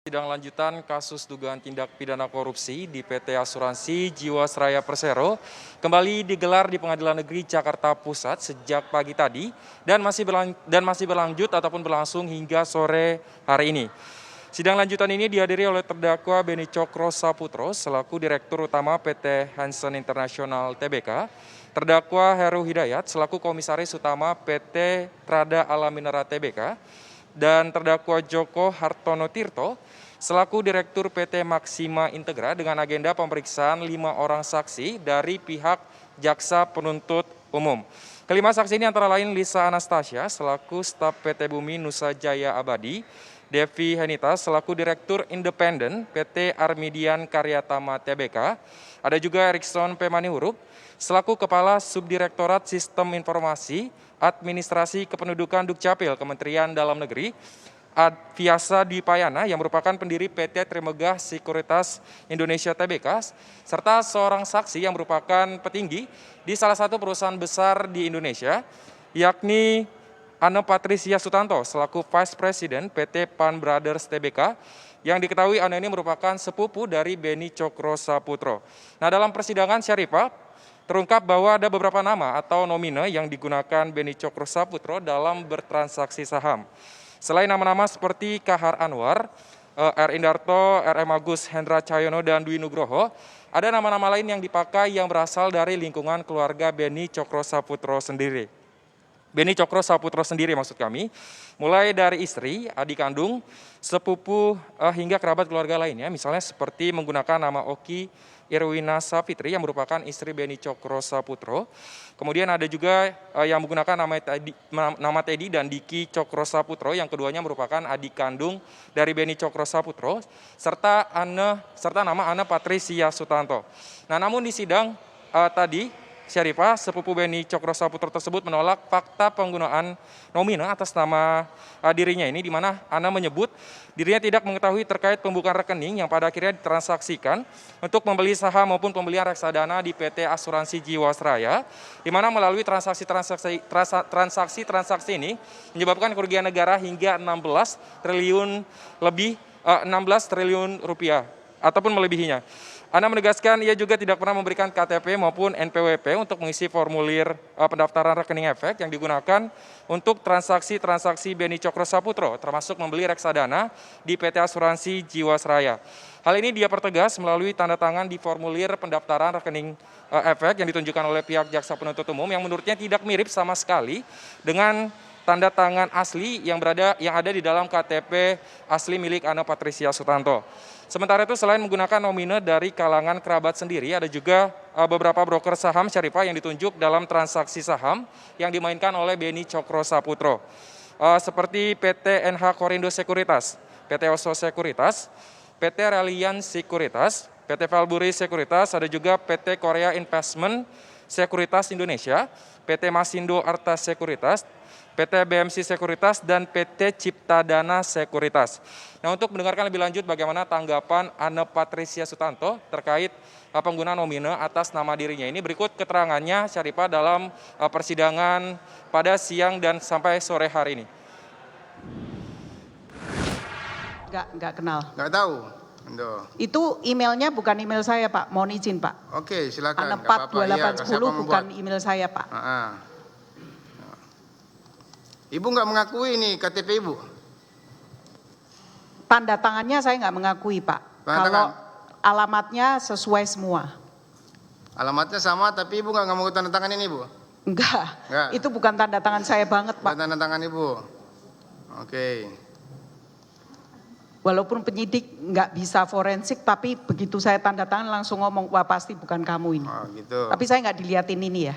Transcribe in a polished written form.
Sidang lanjutan kasus dugaan tindak pidana korupsi di PT Asuransi Jiwasraya Persero kembali digelar di Pengadilan Negeri Jakarta Pusat sejak pagi tadi dan masih berlanjut ataupun berlangsung hingga sore hari ini. Sidang lanjutan ini dihadiri oleh terdakwa Beni Cokro Saputro selaku Direktur Utama PT Hansen International Tbk, terdakwa Heru Hidayat selaku Komisaris Utama PT Trada Alam Mineral Tbk, dan terdakwa Joko Hartono Tirto selaku Direktur PT Maxima Integra dengan agenda pemeriksaan 5 orang saksi dari pihak Jaksa Penuntut Umum. Kelima saksi ini antara lain Lisa Anastasia selaku staf PT Bumi Nusa Jaya Abadi, Devi Henita selaku Direktur Independen PT Armidian Karyatama Tbk, ada juga Erikson Pemani Huruf selaku Kepala Subdirektorat Sistem Informasi Administrasi Kependudukan Dukcapil Kementerian Dalam Negeri, Adviasa Dipayana yang merupakan pendiri PT Trimegah Sekuritas Indonesia Tbk, serta seorang saksi yang merupakan petinggi di salah satu perusahaan besar di Indonesia, yakni Anne Patricia Sutanto selaku Vice President PT Pan Brothers Tbk, yang diketahui Anne ini merupakan sepupu dari Beni Cokro Saputro. Nah, dalam persidangan Syarifah, terungkap bahwa ada beberapa nama atau nomina yang digunakan Beni Cokro Saputro dalam bertransaksi saham. Selain nama-nama seperti Kahar Anwar, R. Indarto, R.M. Agus, Hendra Cahyono, dan Dwi Nugroho, ada nama-nama lain yang dipakai yang berasal dari lingkungan keluarga Beni Cokro Saputro sendiri. Beni Cokro Saputro sendiri maksud kami, mulai dari istri, adik kandung, sepupu, hingga kerabat keluarga lainnya, misalnya seperti menggunakan nama Oki Irwina Safitri yang merupakan istri Beni Cokro Saputro. Kemudian ada juga yang menggunakan nama Teddy dan Diki Cokro Saputro yang keduanya merupakan adik kandung dari Beni Cokro Saputro, serta nama Anne Patricia Sutanto. Nah, namun di sidang tadi Syarifah, sepupu Beni Cokro Saputro tersebut menolak fakta penggunaan nomina atas nama dirinya ini, di mana Anne menyebut dirinya tidak mengetahui terkait pembukaan rekening yang pada akhirnya ditransaksikan untuk membeli saham maupun pembelian reksadana di PT Asuransi Jiwasraya, di mana melalui transaksi ini menyebabkan kerugian negara hingga 16 triliun rupiah ataupun melebihinya. Anne menegaskan ia juga tidak pernah memberikan KTP maupun NPWP untuk mengisi formulir pendaftaran rekening efek yang digunakan untuk transaksi-transaksi Beni Cokro Saputro, termasuk membeli reksadana di PT Asuransi Jiwasraya. Hal ini dia pertegas melalui tanda tangan di formulir pendaftaran rekening efek yang ditunjukkan oleh pihak Jaksa Penuntut Umum yang menurutnya tidak mirip sama sekali dengan tanda tangan asli yang ada di dalam KTP asli milik Anne Patricia Sutanto. Sementara itu, selain menggunakan nomina dari kalangan kerabat sendiri, ada juga beberapa broker saham Syarifah yang ditunjuk dalam transaksi saham yang dimainkan oleh Beni Cokro Saputro, seperti PT NH Korindo Sekuritas, PT Oso Sekuritas, PT Reliance Sekuritas, PT Valburi Sekuritas, ada juga PT Korea Investment Sekuritas Indonesia, PT Masindo Arta Sekuritas, PT BMC Sekuritas, dan PT Ciptadana Sekuritas. Nah, untuk mendengarkan lebih lanjut bagaimana tanggapan Anne Patricia Sutanto terkait penggunaan nomina atas nama dirinya ini, berikut keterangannya Syarifah dalam persidangan pada siang dan sampai sore hari ini. Nggak kenal. Nggak tahu. Itu emailnya bukan email saya, Pak. Mohon izin, Pak. Oke, silakan. Anepat 2810 bukan email saya, Pak. Ibu nggak mengakui ini KTP Ibu? Tanda tangannya saya nggak mengakui, Pak. Kalau alamatnya sesuai semua. Alamatnya sama, tapi Ibu nggak mau tanda tangan ini, Bu? Enggak. Itu bukan tanda tangan saya banget, Pak. Bukan tanda tangan Ibu. Oke. Walaupun penyidik nggak bisa forensik, tapi begitu saya tanda tangan langsung ngomong, wah pasti bukan kamu ini. Oh, gitu. Tapi saya nggak diliatin ini ya.